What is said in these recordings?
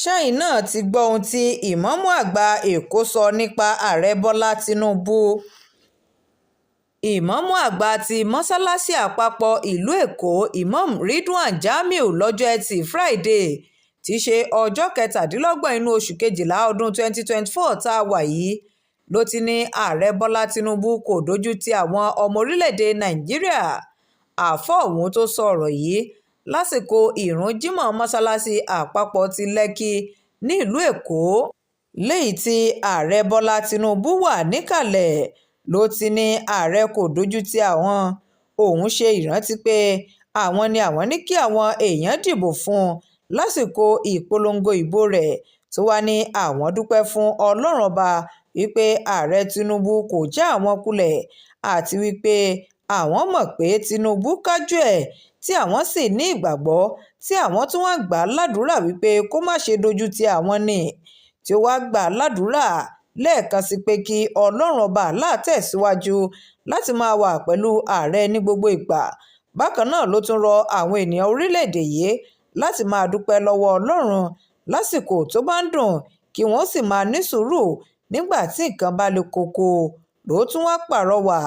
ṣẹ́yìn náà ti gbọ́ ohun tí ìmáàmù àgbà èkó sọ nípa ààrẹ bọ́lá tínúbù. ìmáàmù àgbà ti mọ́sálásí àpapọ̀ ìlú èkó imam ridwan jamiu lọ́jọ́ etí friday tí í ṣe ọjọ́ kẹtàdínlọ́gbọ̀n inú oṣù kejìlá ọdún 2024 tá a wà yìí ló ti ní ààrẹ bọ́lá tínúbù kò dojú ti àwọn ọmọ orílẹ̀-èdè nàìjíríà. àáfàá ọ̀hún tó sọ ọ̀rọ̀ yìí lásìkò ìrun jímọ̀ mọ́sálásí àpapọ̀ ti lẹ́kì nílùú èkó lẹ́yìn tí ààrẹ bọ́lá tínúbù wà níkàlẹ̀ ló ti ní ààrẹ kò dojú ti àwọn. òun ṣe ìrántí pé àwọn ni àwọn ní kí àwọn èèyàn dìbò fún un lásìkò ìpolongo ìbò rẹ̀ tó wà ní àwọn dúpẹ́ fún ọlọ́run ọba wípé ààrẹ tínúbù kò já àwọn kulẹ̀ àti wípé àwọn mọ̀ pé tínúbù kájú ẹ̀ tí àwọn sì ní ìgbàgbọ́ tí àwọn tún wá gbà á ládùúrà wípé kó má ṣe dojú ti àwọn ni tí ó wá gbà á ládùúrà lẹ́ẹ̀kan sí pé kí ọlọ́run ọba Allah tẹ̀síwájú láti máa wà pẹ̀lú ààrẹ ní gbogbo ìgbà. bákan náà ló tún rọ àwọn ènìyàn orílẹ̀-èdè yìí láti máa dúpẹ́ lọ́wọ́ ọlọ́run lásìkò tó bá ń dùn kí wọ́n sì máa ní sùúrù nígbà tí nǹkan bá le koko. ló tún wá pàrọwà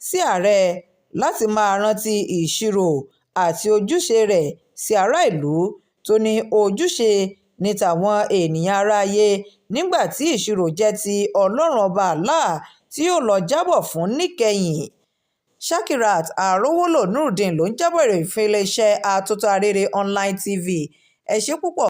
sí ààrẹ láti máa rántí ìṣirò àti ojúṣe rẹ̀ sí ará ìlú tó ní ojúṣe ní tàwọn ènìyàn aráyé nígbà tí ìṣirò jẹ́ ti ọlọ́run ọba Allah tí yóò lọ jábọ̀ fún níkẹyìn. Shakirat Arówólò Nurudeen ló ń jábọ̀ ìròyìn fún iléeṣẹ́ Atótó Arére Online TV. ẹ ṣé púpọ̀.